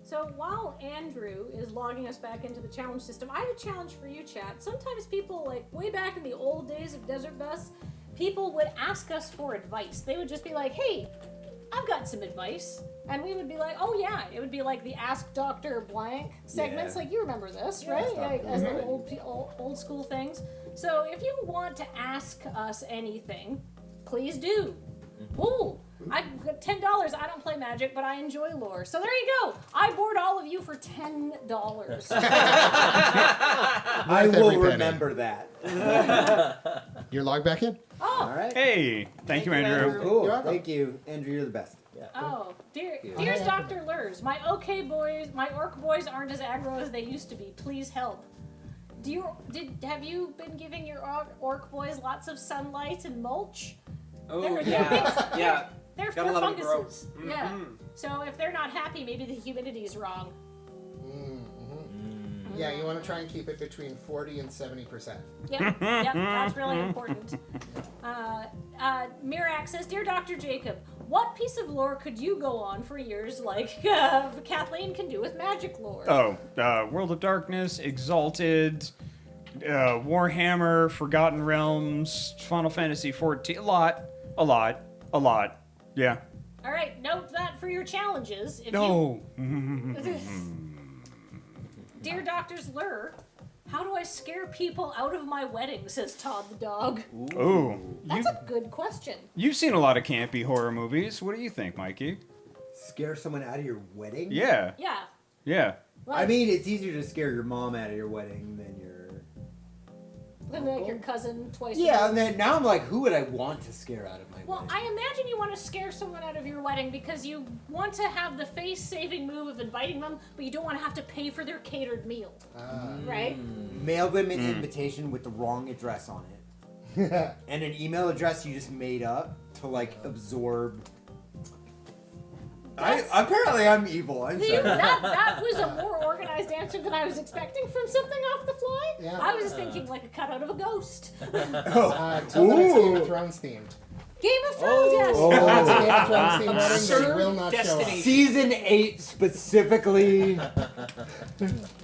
So while Andrew is logging us back into the challenge system, I have a challenge for you, chat. Sometimes people, like way back in the old days of Desert Bus, people would ask us for advice. They would just be like, hey, I've got some advice. And we would be like, oh yeah. It would be like the Ask Dr. Blank segments. Yeah. Like, you remember this, right? Like, as the old school things. So if you want to ask us anything, please do. Ooh, I got $10. I don't play Magic, but I enjoy lore. So there you go. I board all of you for $10. I will remember that. You're logged back in? Oh. All right. Hey, thank you, Andrew. Cool. Thank you, Andrew. You're the best. Yeah. Oh, dear's Dr. Lurs, my Ork Bois aren't as aggro as they used to be. Please help. Have you been giving your Ork Bois lots of sunlight and mulch? Oh, yeah. They're Gotta let 'em grow. funguses. Yeah. So if they're not happy, maybe the humidity's wrong. Yeah, you want to try and keep it between 40 and 70%. Yep, that's really important. Mirak says, Dear Dr. Jacob, what piece of lore could you go on for years like Kathleen can do with magic lore? Oh, World of Darkness, Exalted, Warhammer, Forgotten Realms, Final Fantasy XIV, a lot. Yeah. All right, note that for your challenges. Dear Doctor's Lure, how do I scare people out of my wedding, says Todd the dog. Ooh. That's a good question. You've seen a lot of campy horror movies. What do you think, Mikey? Scare someone out of your wedding? Yeah. Yeah. I mean, it's easier to scare your mom out of your wedding than your... Then like your cousin twice a Yeah, week. and then now I'm like, who would I want to scare out of my Well, wedding? I imagine you want to scare someone out of your wedding because you want to have the face-saving move of inviting them, but you don't want to have to pay for their catered meal. Right? Mail them an invitation with the wrong address on it. And an email address you just made up to, like, absorb... Apparently I'm evil, I'm sorry. That was a more organized answer than I was expecting from something off the fly. Yeah. I was just thinking like a cutout of a ghost. Tell them it's Game of Thrones themed. Game of Thrones, yes. That's a Game of Thrones themed wedding, but it will not show up. Season 8 specifically.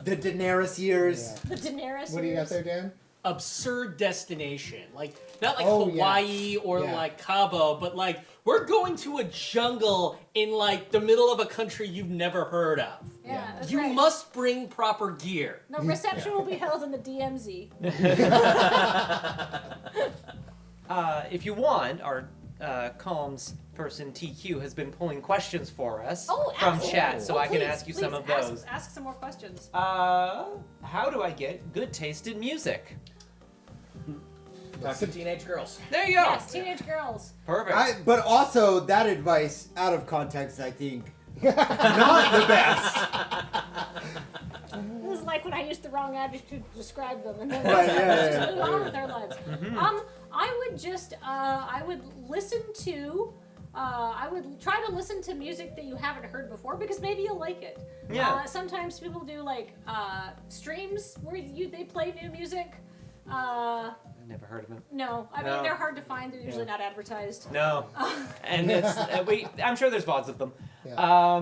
The Daenerys years. Yeah. The Daenerys. What do you got there, Dan? Absurd destination. Like, not like Oh, Hawaii or Yeah. like Cabo, but like, we're going to a jungle in like the middle of a country you've never heard of. Yeah, that's You right. must bring proper gear. The reception will be held in the DMZ. If you want, our comms person TQ has been pulling questions for us from absolutely. chat, so I can Please, ask you some of please, those. Ask some more questions. How do I get good taste in music? Talk to teenage girls. There you go. Yes, teenage girls. Perfect. But also, that advice, out of context, I think, not the best. This is like when I used the wrong adjective to describe them, and then Right, just move on with their lives. I would listen to. I would try to listen to music that you haven't heard before because maybe you'll like it. Yeah. Sometimes people do like streams where they play new music. I've never heard of it. No, I mean they're hard to find. They're usually not advertised. No. And it's I'm sure there's VODs of them. Yeah.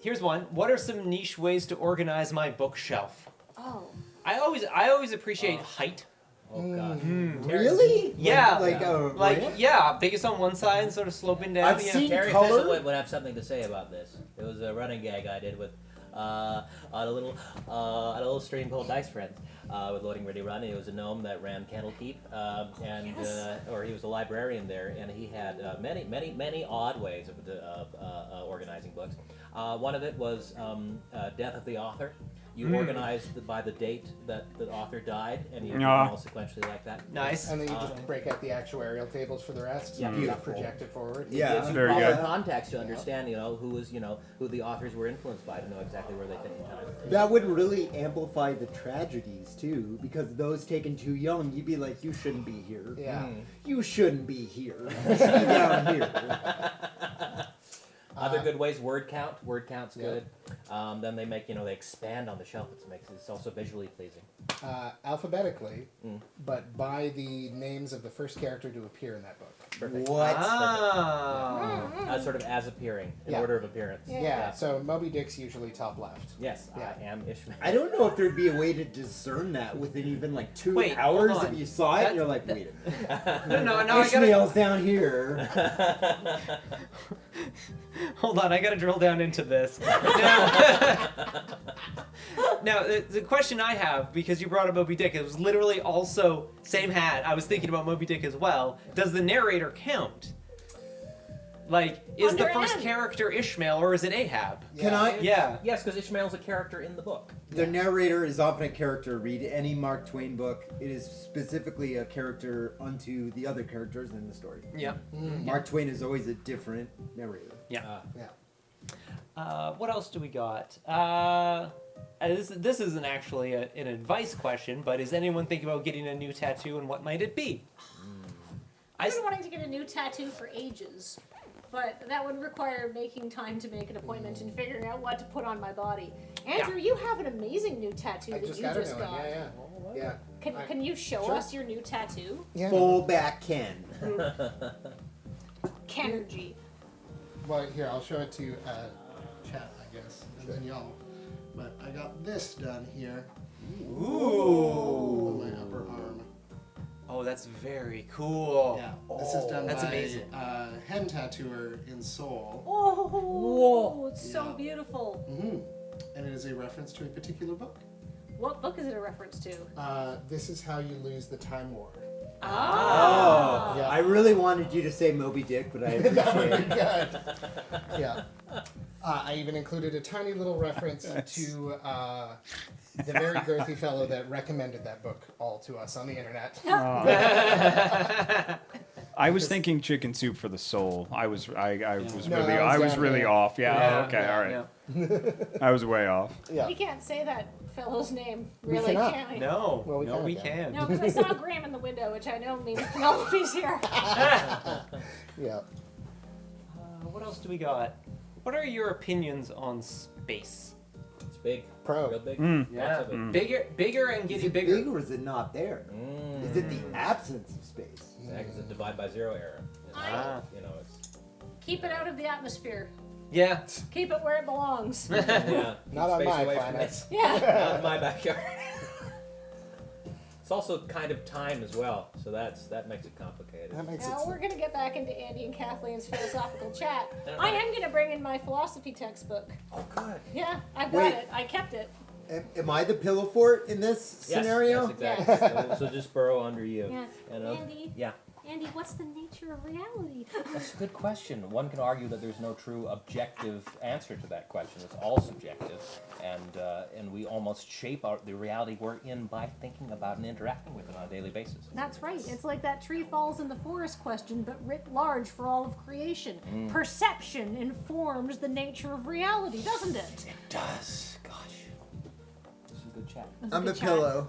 Here's one. What are some niche ways to organize my bookshelf? Oh. I always appreciate height. Oh, God. Really? Yeah. Biggest on one side and sort of sloping down. I've seen Terry color. Fizzle would have something to say about this. It was a running gag I did with on a little stream called Dice Friends with Loading Ready Run. He was a gnome that ran Candlekeep, or he was a librarian there, and he had many odd ways of organizing books. One of it was Death of the Author. You organized by the date that the author died, and you do them all sequentially like that. Nice. And then you just break out the actuarial tables for the rest. Yeah, and project it forward. It gives you Very proper good. context to understand, who the authors were influenced by, to know exactly where they fit in time. That would really amplify the tragedies, too, because those taken too young, you'd be like, you shouldn't be here. Yeah. You shouldn't be here. You should be down here. Other good ways, word count. Word count's good. Then they make, they expand on the shelf. It's also visually pleasing. Alphabetically, but by the names of the first character to appear in that book. Perfect. What? Ah. Sort of as appearing, in Yeah. order of appearance. Yeah, so Moby Dick's usually top left. Yes, Yeah. I am Ishmael. I don't know if there'd be a way to discern that within even like 2 Wait, hours hold if on. you saw it. That- And you're like, wait a minute. No, I gotta. Ishmael's down here. Hold on, I gotta drill down into this. Now, the question I have, because you brought up Moby Dick, it was literally also same hat. I was thinking about Moby Dick as well. Does the narrator count? Like, is the Under first N. character Ishmael or is it Ahab? Can I? Yeah. Yes, because Ishmael's a character in the book. The narrator is often a character. Read any Mark Twain book. It is specifically a character unto the other characters in the story. Yeah. Mark Twain is always a different narrator. Yeah. Yeah. What else do we got? This isn't actually an advice question, but is anyone thinking about getting a new tattoo and what might it be? I've been wanting to get a new tattoo for ages, but that would require making time to make an appointment and figuring out what to put on my body. Andrew, you have an amazing new tattoo I that just you got just a new one. got. Yeah. Can you show Sure. us your new tattoo? Yeah. Fullback Ken. Kenergy. Well, here, I'll show it to chat, I guess, and then y'all. But I got this done here Ooh. on my upper arm. Oh, that's very cool. Yeah, this is done That's by amazing. a hen tattooer in Seoul. Oh, Whoa. it's so Yeah. beautiful. And it is a reference to a particular book. What book is it a reference to? This is how you lose the Time War. Oh, Yeah. I really wanted you to say Moby Dick, but I That would be appreciate it. good. Yeah. I even included a tiny little reference to the very girthy fellow that recommended that book all to us on the internet. I was thinking chicken soup for the soul. I was No, really that was I was down really there. off. Yeah. Yeah, Okay. All right. Yeah. I was way off. Yeah. We can't say that fellow's name, We really, cannot. can we? No. Well, we no, kinda we can. can. No, because I saw Graham in the window, which I know means Penelope's here. Yeah. What else do we got? What are your opinions on space? It's big. Pro. Real big. Mm. Lots of it. Bigger and Is getting it bigger. big or is it not there? Is it the absence of space? It's a divide by zero era. Ah. You know, it's Keep it out of the atmosphere. Yeah. Keep it where it belongs. yeah. Not on space my away from planet. it. Yeah. Not in my backyard. It's also kind of time as well, so that makes it complicated. That makes Now it. we're gonna get back into Andy and Kathleen's philosophical chat. I am gonna bring in my philosophy textbook. Oh, good. Yeah, I've Wait. got it. I kept it. Am I the pillow fort in this scenario? Yes, exactly. So just burrow under you. Yeah. You know? Andy, Yeah. Andy, what's the nature of reality? That's a good question. One can argue that there's no true objective answer to that question. It's all subjective, and we almost shape the reality we're in by thinking about and interacting with it on a daily basis. That's right. It's like that tree falls in the forest question, but writ large for all of creation. Perception informs the nature of reality, doesn't it? It does. Gosh. This is a good chat. That's I'm a good chat. pillow.